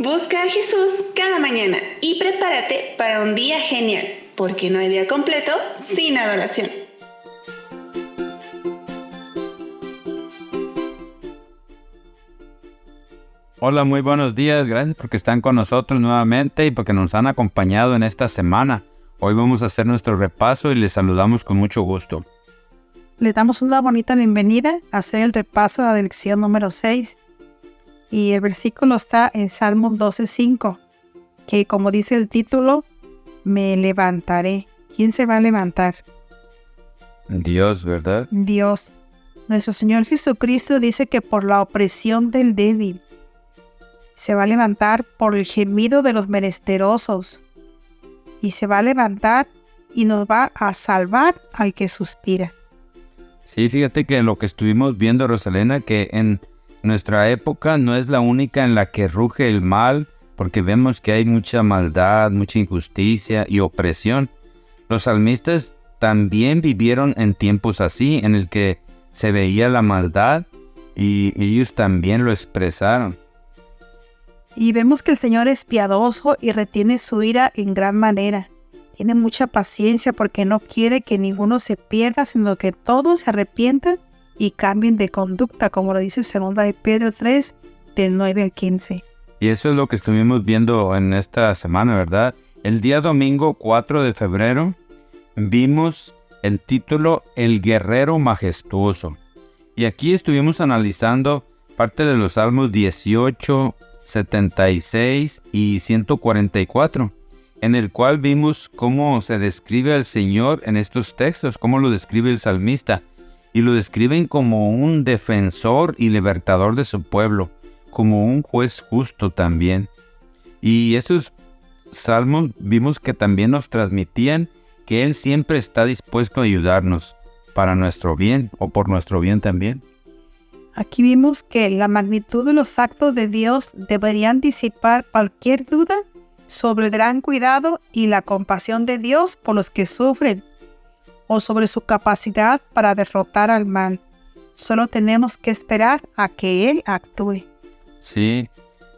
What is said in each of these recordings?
Busca a Jesús cada mañana y prepárate para un día genial, porque no hay día completo sin adoración. Hola, muy buenos días. Gracias porque están con nosotros nuevamente y porque nos han acompañado en esta semana. Hoy vamos a hacer nuestro repaso y les saludamos con mucho gusto. Les damos una bonita bienvenida a hacer el repaso de la lección número 6. Y el versículo está en Salmos 12:5, que como dice el título, me levantaré. ¿Quién se va a levantar? Dios, ¿verdad? Dios. Nuestro Señor Jesucristo dice que por la opresión del débil se va a levantar, por el gemido de los menesterosos, y se va a levantar y nos va a salvar al que suspira. Sí, fíjate que lo que estuvimos viendo, Rosalena, que en nuestra época no es la única en la que ruge el mal, porque vemos que hay mucha maldad, mucha injusticia y opresión. Los salmistas también vivieron en tiempos así, en el que se veía la maldad y ellos también lo expresaron. Y vemos que el Señor es piadoso y retiene su ira en gran manera. Tiene mucha paciencia porque no quiere que ninguno se pierda, sino que todos se arrepientan y cambien de conducta, como lo dice 2 de Pedro 3, del 9 al 15. Y eso es lo que estuvimos viendo en esta semana, ¿verdad? El día domingo 4 de febrero vimos el título El Guerrero Majestuoso. Y aquí estuvimos analizando parte de los Salmos 18, 76 y 144, en el cual vimos cómo se describe al Señor en estos textos, cómo lo describe el salmista, y lo describen como un defensor y libertador de su pueblo, como un juez justo también. Y esos salmos vimos que también nos transmitían que Él siempre está dispuesto a ayudarnos para nuestro bien o por nuestro bien también. Aquí vimos que la magnitud de los actos de Dios deberían disipar cualquier duda sobre el gran cuidado y la compasión de Dios por los que sufren, o sobre su capacidad para derrotar al mal. Solo tenemos que esperar a que Él actúe. Sí,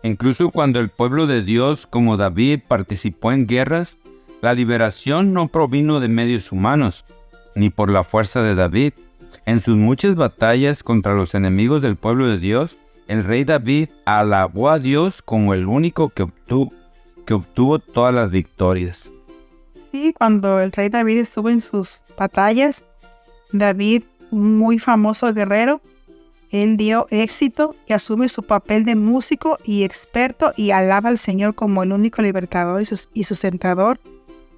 incluso cuando el pueblo de Dios, como David, participó en guerras, la liberación no provino de medios humanos, ni por la fuerza de David. En sus muchas batallas contra los enemigos del pueblo de Dios, el rey David alabó a Dios como el único que obtuvo todas las victorias. Sí, cuando el rey David estuvo en sus batallas, David, un muy famoso guerrero, él dio éxito y asume su papel de músico y experto y alaba al Señor como el único libertador y sustentador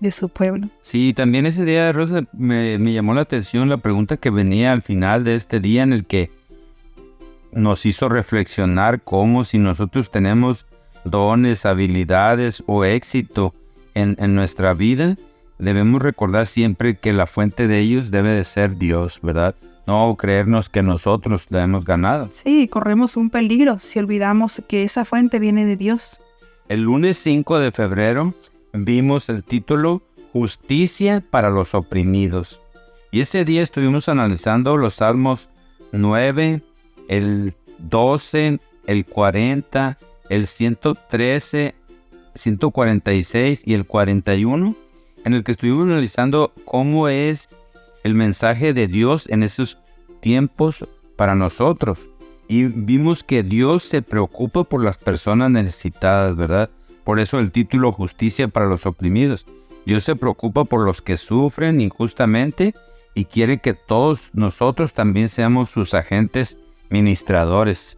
de su pueblo. Sí, también ese día, Rosa, me llamó la atención la pregunta que venía al final de este día, en el que nos hizo reflexionar cómo, si nosotros tenemos dones, habilidades o éxito en nuestra vida, debemos recordar siempre que la fuente de ellos debe de ser Dios, ¿verdad? No creernos que nosotros la hemos ganado. Sí, corremos un peligro si olvidamos que esa fuente viene de Dios. El lunes 5 de febrero vimos el título Justicia para los oprimidos. Y ese día estuvimos analizando los Salmos 9, el 12, el 40, el 113, 146 y el 41, en el que estuvimos analizando cómo es el mensaje de Dios en esos tiempos para nosotros. Y vimos que Dios se preocupa por las personas necesitadas, ¿verdad? Por eso el título Justicia para los oprimidos. Dios se preocupa por los que sufren injustamente y quiere que todos nosotros también seamos sus agentes ministradores.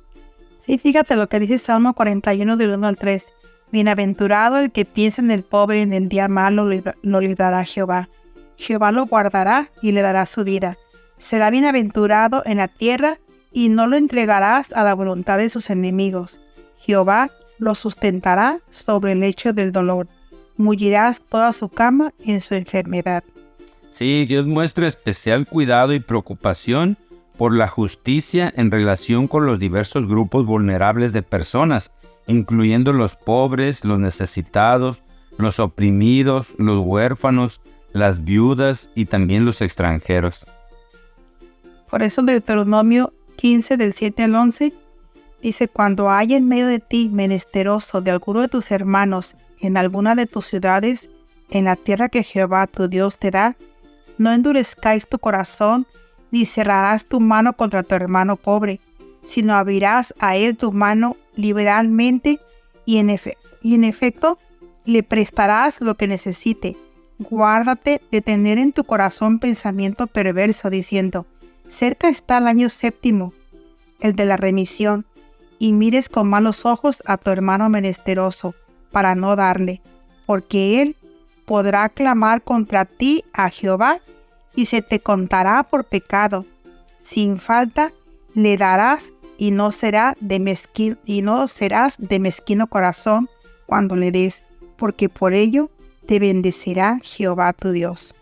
Sí, fíjate lo que dice Salmo 41 del 1 al 3. Bienaventurado el que piensa en el pobre, en el día malo lo librará Jehová. Jehová lo guardará y le dará su vida. Será bienaventurado en la tierra y no lo entregarás a la voluntad de sus enemigos. Jehová lo sustentará sobre el lecho del dolor. Mullirás toda su cama en su enfermedad. Sí, Dios muestra especial cuidado y preocupación por la justicia en relación con los diversos grupos vulnerables de personas, incluyendo los pobres, los necesitados, los oprimidos, los huérfanos, las viudas y también los extranjeros. Por eso Deuteronomio 15 del 7 al 11 Dice, cuando haya en medio de ti menesteroso de alguno de tus hermanos en alguna de tus ciudades, en la tierra que Jehová tu Dios te da, no endurezcáis tu corazón, ni cerrarás tu mano contra tu hermano pobre, sino abrirás a él tu mano liberalmente y en efecto le prestarás lo que necesite. Guárdate de tener en tu corazón pensamiento perverso, diciendo, cerca está el año 7, el de la remisión, y mires con malos ojos a tu hermano menesteroso, para no darle, porque él podrá clamar contra ti a Jehová, y se te contará por pecado. Sin falta le darás, y no serás de mezquino corazón cuando le des, porque por ello te bendecirá Jehová tu Dios.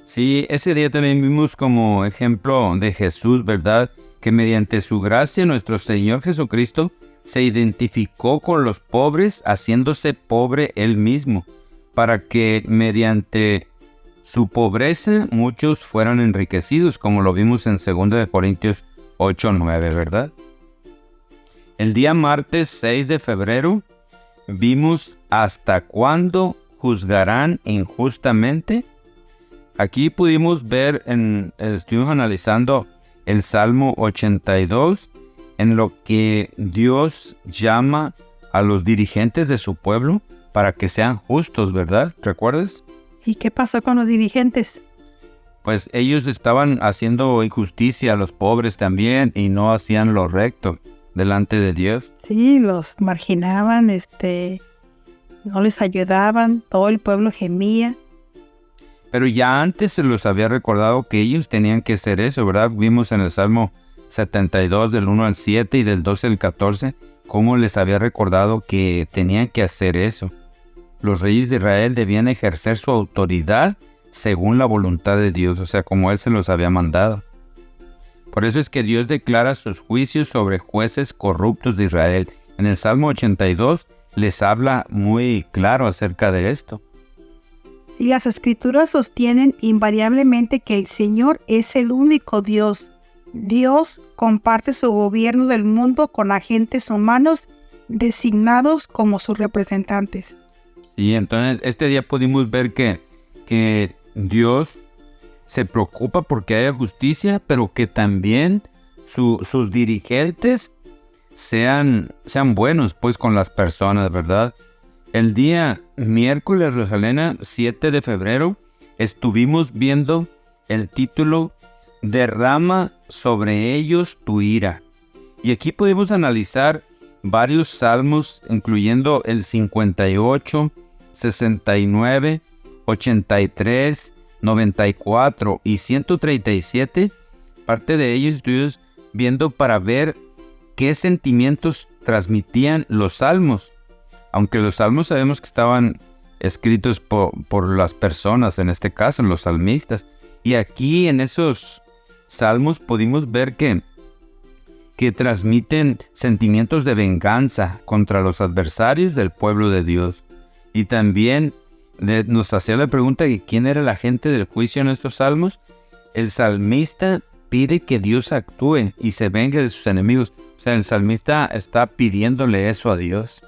Sí, ese día también vimos como ejemplo de Jesús, ¿verdad? Que mediante su gracia nuestro Señor Jesucristo se identificó con los pobres, haciéndose pobre Él mismo, para que mediante su pobreza muchos fueran enriquecidos, como lo vimos en 2 Corintios 8:9, ¿verdad? El día martes 6 de febrero vimos ¿hasta cuándo juzgarán injustamente? Aquí pudimos ver, estuvimos analizando el Salmo 82, en lo que Dios llama a los dirigentes de su pueblo para que sean justos, ¿verdad? ¿Recuerdas? ¿Y qué pasó con los dirigentes? Pues ellos estaban haciendo injusticia a los pobres también y no hacían lo recto delante de Dios. Sí, los marginaban, no les ayudaban, todo el pueblo gemía. Pero ya antes se los había recordado que ellos tenían que hacer eso, ¿verdad? Vimos en el Salmo 72 del 1 al 7 y del 12 al 14 cómo les había recordado que tenían que hacer eso. Los reyes de Israel debían ejercer su autoridad según la voluntad de Dios, o sea, como Él se los había mandado. Por eso es que Dios declara sus juicios sobre jueces corruptos de Israel. En el Salmo 82 les habla muy claro acerca de esto. Y las Escrituras sostienen invariablemente que el Señor es el único Dios. Dios comparte su gobierno del mundo con agentes humanos designados como sus representantes. Sí, entonces este día pudimos ver que Dios se preocupa porque haya justicia, pero que también sus dirigentes sean buenos pues con las personas, ¿verdad? El día miércoles, Rosalena, 7 de febrero, estuvimos viendo el título Derrama sobre ellos tu ira. Y aquí pudimos analizar varios salmos, incluyendo el 58, 69, 83, 94 y 137. Parte de ellos estuvimos viendo para ver qué sentimientos transmitían los salmos. Aunque los salmos sabemos que estaban escritos por las personas, en este caso los salmistas. Y aquí en esos salmos pudimos ver que transmiten sentimientos de venganza contra los adversarios del pueblo de Dios. Y también nos hacía la pregunta de quién era el agente del juicio en estos salmos. El salmista pide que Dios actúe y se vengue de sus enemigos. O sea, el salmista está pidiéndole eso a Dios.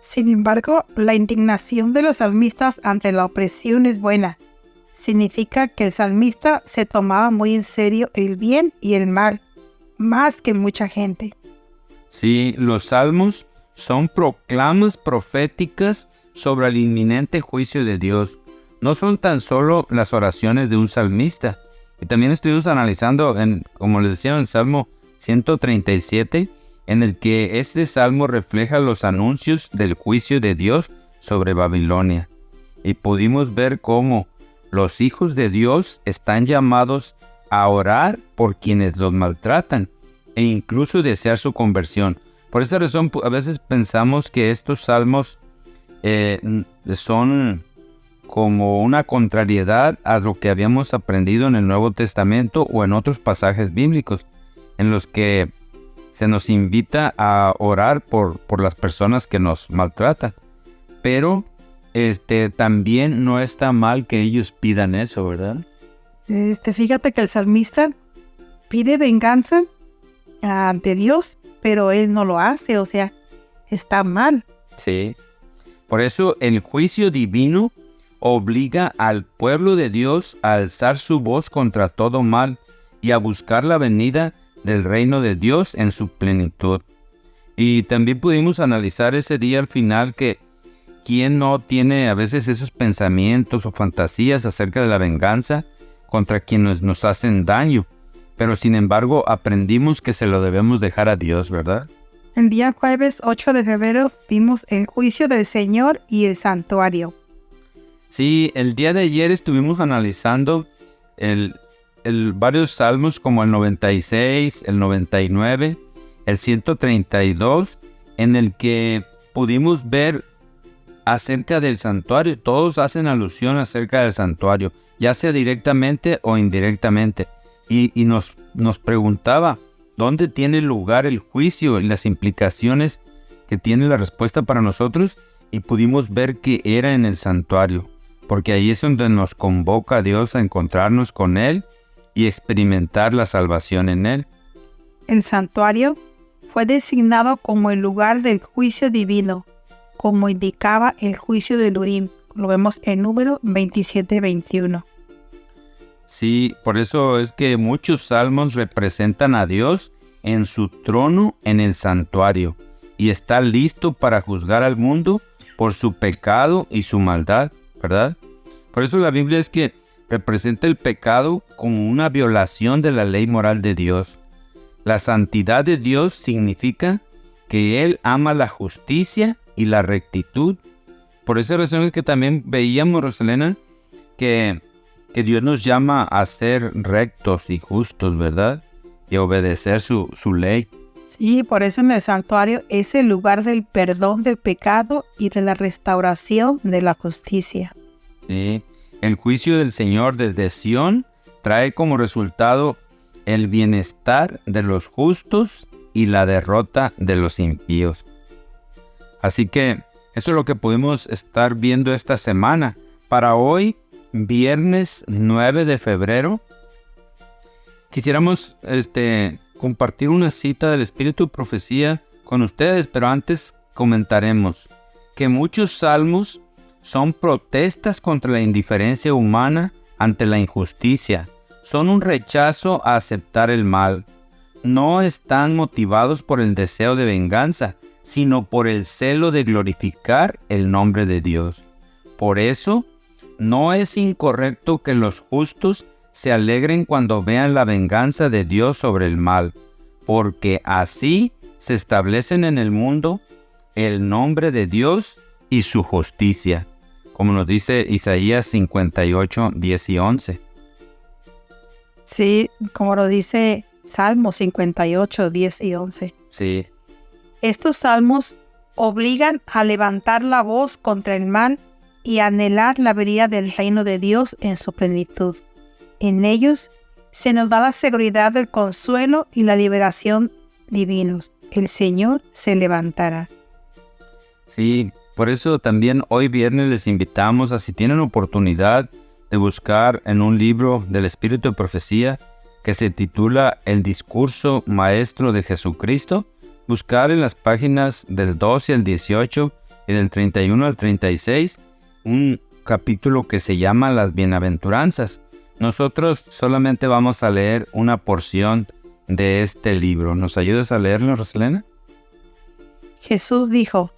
Sin embargo, la indignación de los salmistas ante la opresión es buena. Significa que el salmista se tomaba muy en serio el bien y el mal, más que mucha gente. Sí, los salmos son proclamas proféticas sobre el inminente juicio de Dios. No son tan solo las oraciones de un salmista. Y también estuvimos analizando, como les decía, en el Salmo 137, en el que este salmo refleja los anuncios del juicio de Dios sobre Babilonia. Y pudimos ver cómo los hijos de Dios están llamados a orar por quienes los maltratan e incluso desear su conversión. Por esa razón, a veces pensamos que estos salmos son como una contrariedad a lo que habíamos aprendido en el Nuevo Testamento o en otros pasajes bíblicos, en los que se nos invita a orar por las personas que nos maltratan. Pero también no está mal que ellos pidan eso, ¿verdad? Fíjate que el salmista pide venganza ante Dios, pero él no lo hace, o sea, está mal. Sí. Por eso el juicio divino obliga al pueblo de Dios a alzar su voz contra todo mal y a buscar la venida del reino de Dios en su plenitud. Y también pudimos analizar ese día al final que quién no tiene a veces esos pensamientos o fantasías acerca de la venganza contra quienes nos hacen daño. Pero sin embargo aprendimos que se lo debemos dejar a Dios, ¿verdad? El día jueves 8 de febrero vimos el juicio del Señor y el santuario. Sí, el día de ayer estuvimos analizando varios salmos como el 96, el 99, el 132, en el que pudimos ver acerca del santuario. Todos hacen alusión acerca del santuario, ya sea directamente o indirectamente. Y nos preguntaba, ¿dónde tiene lugar el juicio y las implicaciones que tiene la respuesta para nosotros? Y pudimos ver que era en el santuario, porque ahí es donde nos convoca a Dios a encontrarnos con Él y experimentar la salvación en Él. El santuario fue designado como el lugar del juicio divino, como indicaba el juicio de Urim. Lo vemos en Número 27-21. Sí, por eso es que muchos salmos representan a Dios en su trono en el santuario y está listo para juzgar al mundo por su pecado y su maldad, ¿verdad? Por eso la Biblia es que representa el pecado como una violación de la ley moral de Dios. La santidad de Dios significa que Él ama la justicia y la rectitud. Por esa razón es que también veíamos, Rosalena, que Dios nos llama a ser rectos y justos, ¿verdad? Y a obedecer su ley. Sí, por eso en el santuario es el lugar del perdón del pecado y de la restauración de la justicia. Sí, el juicio del Señor desde Sión trae como resultado el bienestar de los justos y la derrota de los impíos. Así que eso es lo que pudimos estar viendo esta semana. Para hoy, viernes 9 de febrero, quisiéramos compartir una cita del Espíritu de Profecía con ustedes, pero antes comentaremos que muchos salmos son protestas contra la indiferencia humana ante la injusticia. Son un rechazo a aceptar el mal. No están motivados por el deseo de venganza, sino por el celo de glorificar el nombre de Dios. Por eso, no es incorrecto que los justos se alegren cuando vean la venganza de Dios sobre el mal, porque así se establecen en el mundo el nombre de Dios y su justicia, como nos dice Isaías 58, 10 y 11. Sí, como lo dice Salmo 58, 10 y 11. Sí. Estos salmos obligan a levantar la voz contra el mal y anhelar la venida del reino de Dios en su plenitud. En ellos se nos da la seguridad del consuelo y la liberación divinos. El Señor se levantará. Sí, por eso también hoy viernes les invitamos a, si tienen oportunidad de buscar en un libro del Espíritu de Profecía que se titula El Discurso Maestro de Jesucristo, buscar en las páginas del 12 al 18 y del 31 al 36 un capítulo que se llama Las Bienaventuranzas. Nosotros solamente vamos a leer una porción de este libro. ¿Nos ayudas a leerlo, Rosalena? Jesús dijo: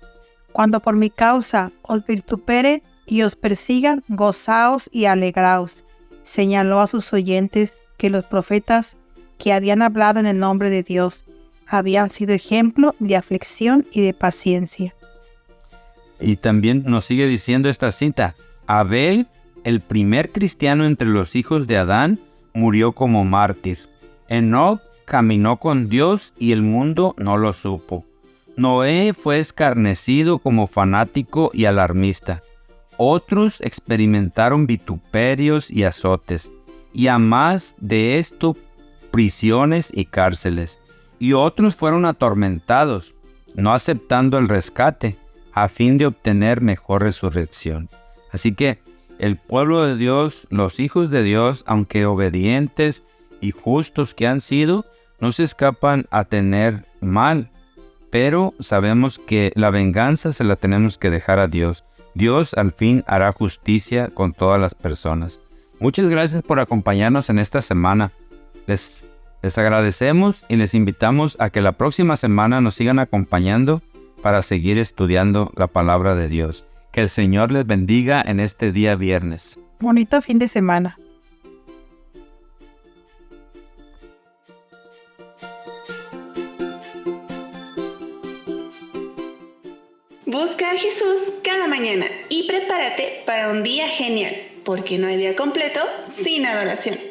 cuando por mi causa os vituperen y os persigan, gozaos y alegraos. Señaló a sus oyentes que los profetas que habían hablado en el nombre de Dios habían sido ejemplo de aflicción y de paciencia. Y también nos sigue diciendo esta cita: Abel, el primer cristiano entre los hijos de Adán, murió como mártir. Enoc caminó con Dios y el mundo no lo supo. Noé fue escarnecido como fanático y alarmista. Otros experimentaron vituperios y azotes, y a más de esto, prisiones y cárceles. Y otros fueron atormentados, no aceptando el rescate, a fin de obtener mejor resurrección. Así que el pueblo de Dios, los hijos de Dios, aunque obedientes y justos que han sido, no se escapan a tener mal, pero sabemos que la venganza se la tenemos que dejar a Dios. Dios al fin hará justicia con todas las personas. Muchas gracias por acompañarnos en esta semana. Les agradecemos y les invitamos a que la próxima semana nos sigan acompañando para seguir estudiando la palabra de Dios. Que el Señor les bendiga en este día viernes. Bonito fin de semana. Busca a Jesús cada mañana y prepárate para un día genial, porque no hay día completo sin adoración.